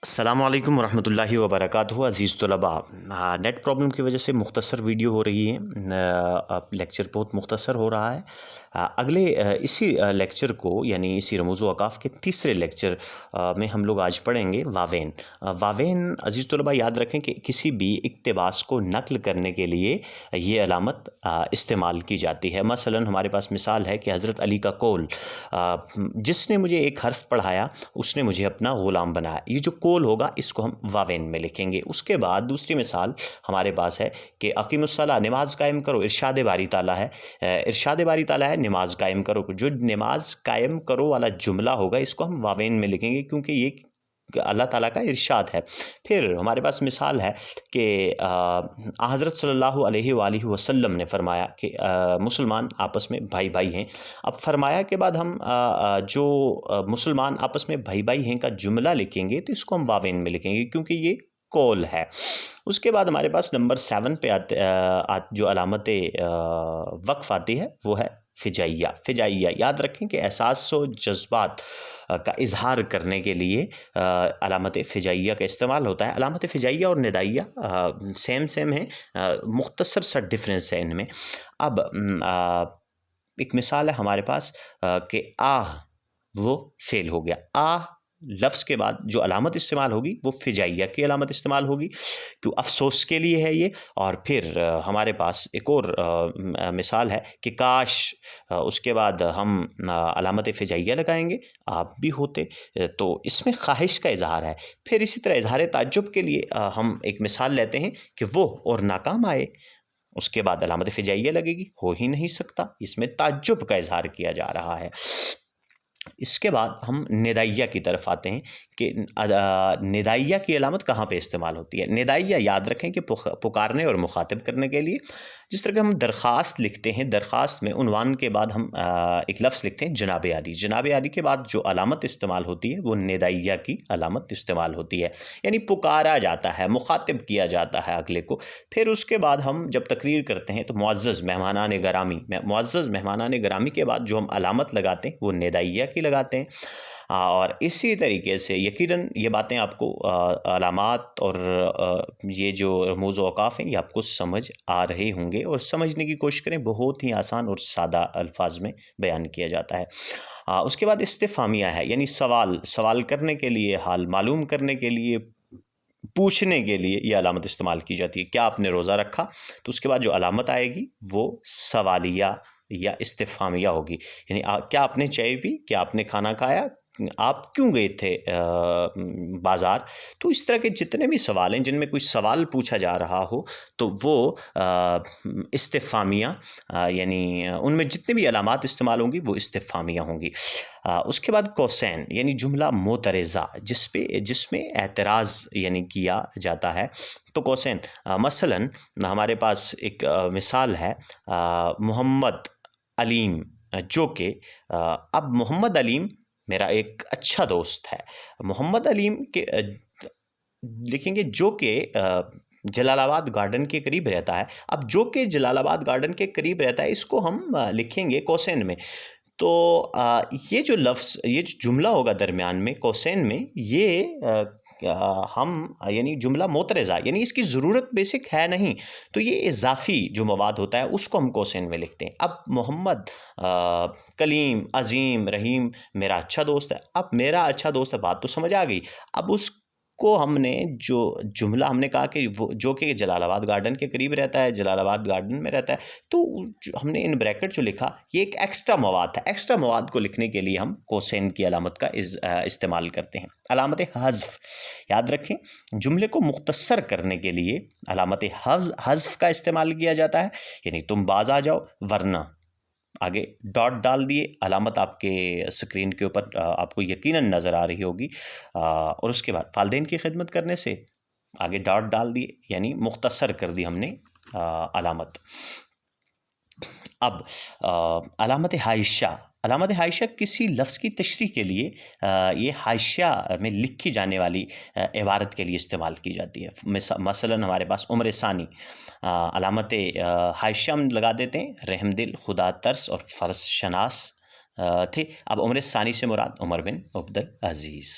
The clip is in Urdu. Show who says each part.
Speaker 1: السلام علیکم ورحمۃ اللہ وبرکاتہ عزیز طلباء، نیٹ پرابلم کی وجہ سے مختصر ویڈیو ہو رہی ہے، لیکچر بہت مختصر ہو رہا ہے۔ اگلے اسی لیکچر کو یعنی اسی رموز و اوقاف کے تیسرے لیکچر میں ہم لوگ آج پڑھیں گے واوین۔ واوین عزیز طلباء یاد رکھیں کہ کسی بھی اقتباس کو نقل کرنے کے لیے یہ علامت استعمال کی جاتی ہے۔ مثلا ہمارے پاس مثال ہے کہ حضرت علی کا قول، جس نے مجھے ایک حرف پڑھایا اس نے مجھے اپنا غلام بنایا، یہ جو قول ہوگا اس کو ہم واوین میں لکھیں گے۔ اس کے بعد دوسری مثال ہمارے پاس ہے کہ اقیم الصلاۃ، نماز قائم کرو، ارشاد باری تعالیٰ ہے، ارشاد باری تعالیٰ ہے نماز قائم کرو۔ جو نماز قائم کرو والا جملہ ہوگا اس کو ہم واوین میں لکھیں گے کیونکہ یہ اللہ تعالیٰ کا ارشاد ہے۔ پھر ہمارے پاس مثال ہے کہ حضرت صلی اللہ علیہ وآلہ وسلم نے فرمایا کہ مسلمان آپس میں بھائی بھائی ہیں۔ اب فرمایا کے بعد ہم جو مسلمان آپس میں بھائی بھائی ہیں کا جملہ لکھیں گے تو اس کو ہم واوین میں لکھیں گے کیونکہ یہ قول ہے۔ اس کے بعد ہمارے پاس نمبر 7 پہ جو علامت وقف آتی ہے وہ ہے فجائیہ۔ فجائیہ یاد رکھیں کہ احساس و جذبات کا اظہار کرنے کے لیے علامت فجائیہ کا استعمال ہوتا ہے۔ علامت فجائیہ اور ندائیہ سیم ہیں، مختصر سا ڈفرینس ہے ان میں۔ اب ایک مثال ہے ہمارے پاس کہ آہ وہ فعل ہو گیا، آہ لفظ کے بعد جو علامت استعمال ہوگی وہ فجائیہ کی علامت استعمال ہوگی، کیوں افسوس کے لیے ہے یہ۔ اور پھر ہمارے پاس ایک اور مثال ہے کہ کاش، اس کے بعد ہم علامت فجائیہ لگائیں گے، آپ بھی ہوتے، تو اس میں خواہش کا اظہار ہے۔ پھر اسی طرح اظہار تعجب کے لیے ہم ایک مثال لیتے ہیں کہ وہ اور ناکام آئے، اس کے بعد علامت فجائیہ لگے گی، ہو ہی نہیں سکتا، اس میں تعجب کا اظہار کیا جا رہا ہے۔ اس کے بعد ہم ندائیہ کی طرف آتے ہیں کہ ندائیہ کی علامت کہاں پہ استعمال ہوتی ہے۔ ندائیہ یاد رکھیں کہ پکارنے اور مخاطب کرنے کے لیے، جس طرح کہ ہم درخواست لکھتے ہیں، درخواست میں عنوان کے بعد ہم ایک لفظ لکھتے ہیں جناب عالی، جناب عالی کے بعد جو علامت استعمال ہوتی ہے وہ ندائیہ کی علامت استعمال ہوتی ہے، یعنی پکارا جاتا ہے، مخاطب کیا جاتا ہے اگلے کو۔ پھر اس کے بعد ہم جب تقریر کرتے ہیں تو معزز مہمانان گرامی، معزز مہمانان گرامی کے بعد جو ہم علامت لگاتے ہیں وہ ندائیہ کی لگاتے ہیں۔ اور اسی طریقے سے یقیناً یہ باتیں آپ کو علامات اور یہ جو رموز و اوقاف ہیں یہ آپ کو سمجھ آ رہے ہوں گے، اور سمجھنے کی کوشش کریں، بہت ہی آسان اور سادہ الفاظ میں بیان کیا جاتا ہے۔ اس کے بعد استفہامیہ ہے، یعنی سوال کرنے کے لیے، حال معلوم کرنے کے لیے، پوچھنے کے لیے یہ علامت استعمال کی جاتی ہے۔ کیا آپ نے روزہ رکھا؟ تو اس کے بعد جو علامت آئے گی وہ سوالیہ یا استفہامیہ ہوگی، یعنی کیا آپ نے چائے پی؟ کیا آپ نے کھانا کھایا؟ آپ کیوں گئے تھے بازار؟ تو اس طرح کے جتنے بھی سوال ہیں جن میں کوئی سوال پوچھا جا رہا ہو تو وہ استفہامیہ، یعنی ان میں جتنے بھی علامات استعمال ہوں گی وہ استفہامیہ ہوں گی۔ اس کے بعد کوسین یعنی جملہ معترضہ، جس میں اعتراض یعنی کیا جاتا ہے، تو کوسین مثلا ہمارے پاس ایک مثال ہے محمد علیم، جو کہ اب محمد علیم میرا ایک اچھا دوست ہے، محمد علیم کے لکھیں گے جو کہ جلال آباد گارڈن کے قریب رہتا ہے۔ اب جو کہ جلال آباد گارڈن کے قریب رہتا ہے اس کو ہم لکھیں گے کوسین میں۔ تو یہ جو لفظ، یہ جو جملہ ہوگا درمیان میں کوسین میں، یہ ہم یعنی جملہ معترضہ، یعنی اس کی ضرورت بیسک ہے نہیں، تو یہ اضافی جو مواد ہوتا ہے اس کو ہم کوسین میں لکھتے ہیں۔ اب محمد کلیم عظیم رحیم میرا اچھا دوست ہے، اب میرا اچھا دوست ہے، بات تو سمجھ آ گئی۔ اب اس کو ہم نے جو جملہ ہم نے کہا کہ وہ جو کہ جلال آباد گارڈن کے قریب رہتا ہے، جلال آباد گارڈن میں رہتا ہے، تو ہم نے ان بریکٹ جو لکھا یہ ایک ایکسٹرا مواد تھا۔ ایکسٹرا مواد کو لکھنے کے لیے ہم کوسین کی علامت کا استعمال کرتے ہیں۔ علامت حذف یاد رکھیں، جملے کو مختصر کرنے کے لیے علامت حذف کا استعمال کیا جاتا ہے، یعنی تم باز آ جاؤ ورنہ، آگے ڈاٹ ڈال دیے، علامت آپ کے اسکرین کے اوپر آپ کو یقیناً نظر آ رہی ہوگی، اور اس کے بعد والدین کی خدمت کرنے سے آگے ڈاٹ ڈال دیے، یعنی مختصر کر دی ہم نے علامت۔ اب علامت حاشیہ، علامت حاشیہ کسی لفظ کی تشریح کے لیے یہ حاشیہ میں لکھی جانے والی عبارت کے لیے استعمال کی جاتی ہے۔ مثلا ہمارے پاس عمر ثانی، علامت حاشیہ ہم لگا دیتے ہیں، رحم دل، خدا ترس اور فرض شناس تھے۔ اب عمر ثانی سے مراد عمر بن عبد العزیز۔